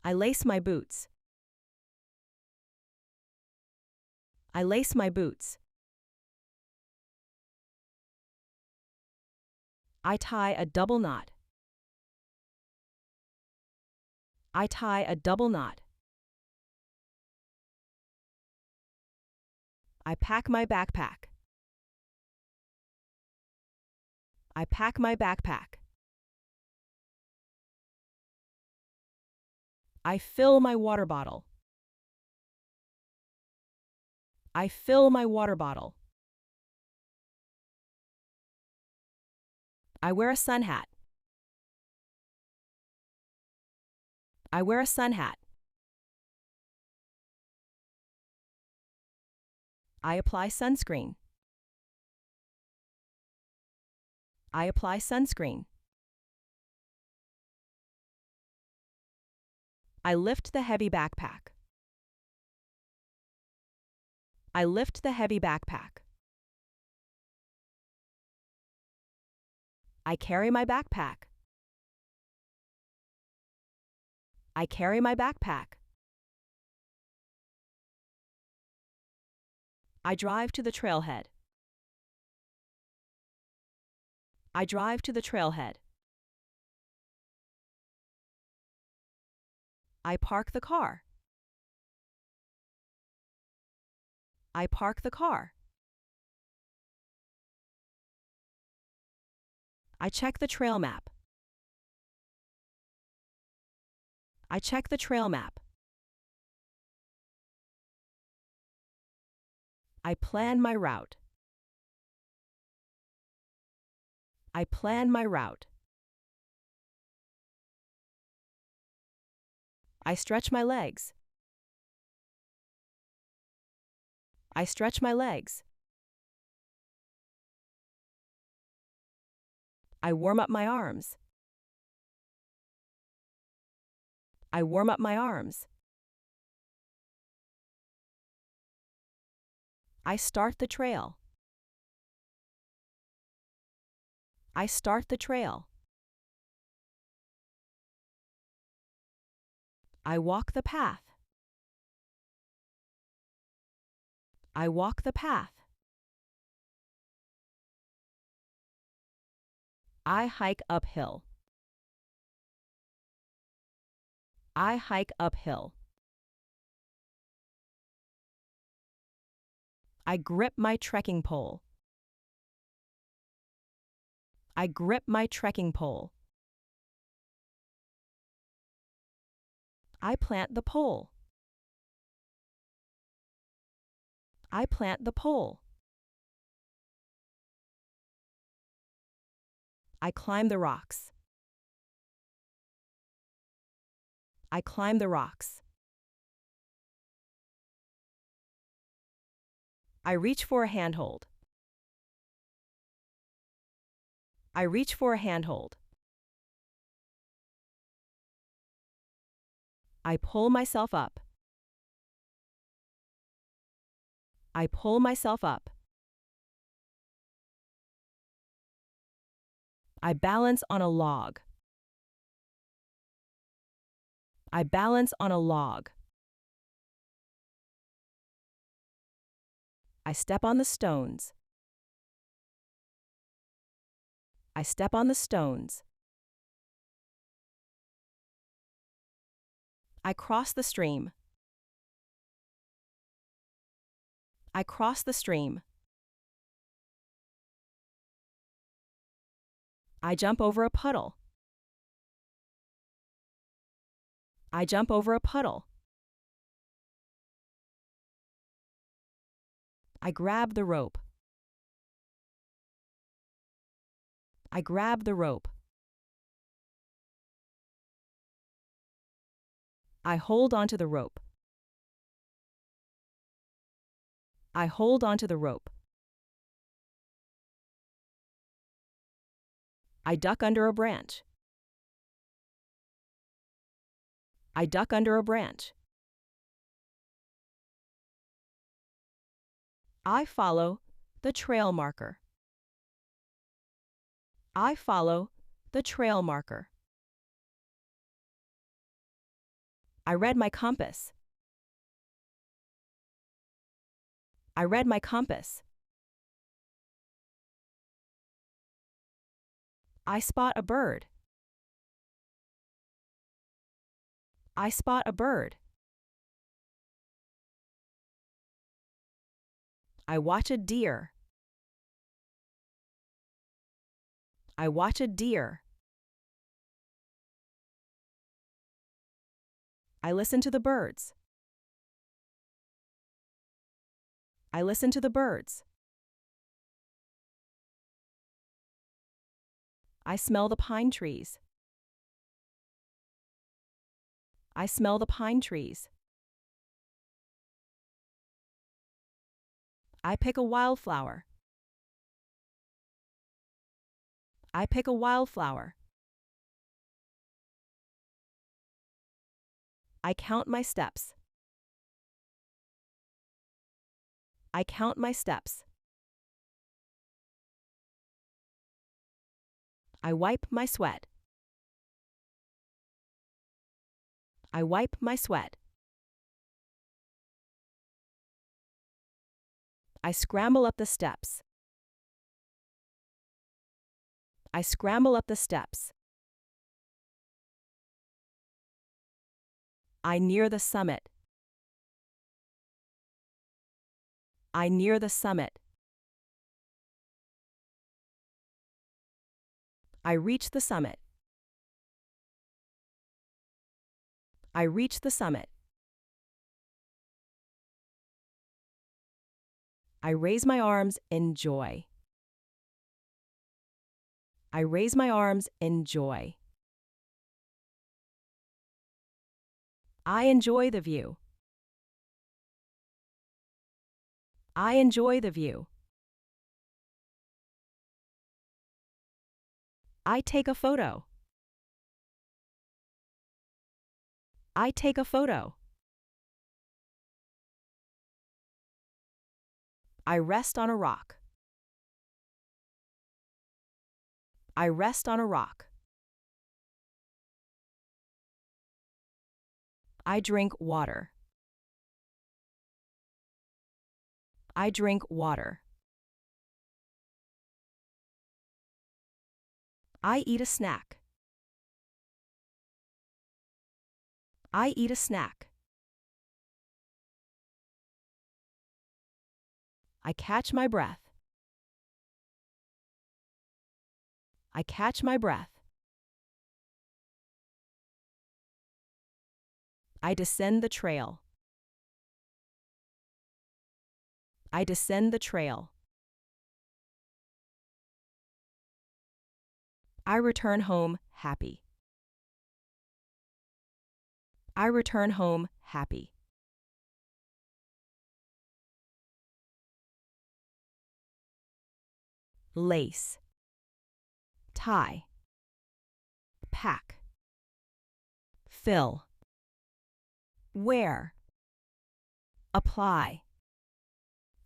I lace my boots. I lace my boots. I tie a double knot. I tie a double knot. I pack my backpack. I pack my backpack. I fill my water bottle. I fill my water bottle. I wear a sun hat. I wear a sun hat. I apply sunscreen. I apply sunscreen. I lift the heavy backpack. I lift the heavy backpack. I carry my backpack. I carry my backpack. I drive to the trailhead. I drive to the trailhead. I park the car. I park the car. I check the trail map. I check the trail map. I plan my route. I plan my route. I stretch my legs. I stretch my legs. I warm up my arms. I warm up my arms. I start the trail. I start the trail. I walk the path. I walk the path. I hike uphill. I hike uphill. I grip my trekking pole. I grip my trekking pole. I plant the pole. I plant the pole. I climb the rocks. I climb the rocks. I reach for a handhold. I reach for a handhold. I pull myself up. I pull myself up. I balance on a log. I balance on a log. I step on the stones. I step on the stones. I cross the stream. I cross the stream. I jump over a puddle. I jump over a puddle. I grab the rope. I grab the rope. I hold onto the rope. I hold onto the rope. I duck under a branch. I duck under a branch. I follow the trail marker. I follow the trail marker. I read my compass. I read my compass. I spot a bird. I spot a bird. I watch a deer. I watch a deer. I listen to the birds. I listen to the birds. I smell the pine trees. I smell the pine trees. I pick a wildflower. I pick a wildflower. I count my steps. I count my steps. I wipe my sweat. I wipe my sweat. I scramble up the steps. I scramble up the steps. I near the summit. I near the summit. I reach the summit. I reach the summit. I raise my arms in joy. I raise my arms in joy. I enjoy the view. I enjoy the view. I take a photo. I take a photo. I rest on a rock. I rest on a rock. I drink water. I drink water. I eat a snack. I eat a snack. I catch my breath. I catch my breath. I descend the trail. I descend the trail. I return home happy. I return home happy. Lace. Tie. Pack. Fill. Wear. Apply.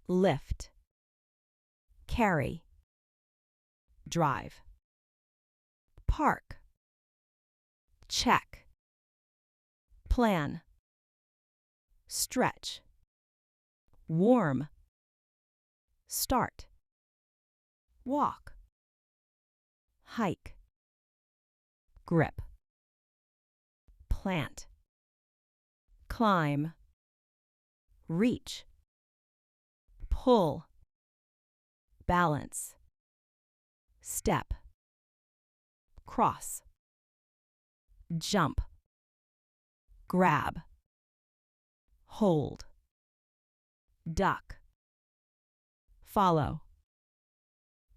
Lift. Carry. Drive. Park. Check. Plan. Stretch. Warm. Start. Walk. Hike. Grip. Plant. Climb. Reach. Pull. Balance. Step. Cross. Jump. Grab. Hold. Duck. Follow.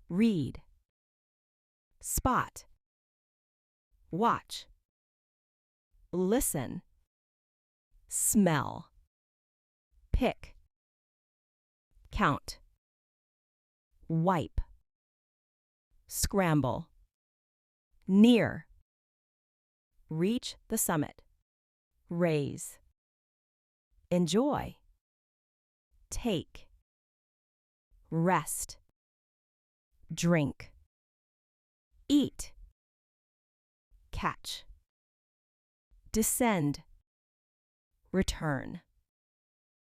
Read. Spot. Watch. Listen. Smell. Pick. Count. Wipe. Scramble. Near. Reach the summit. Raise. Enjoy. Take. Rest. Drink. Eat. Catch. Descend. return.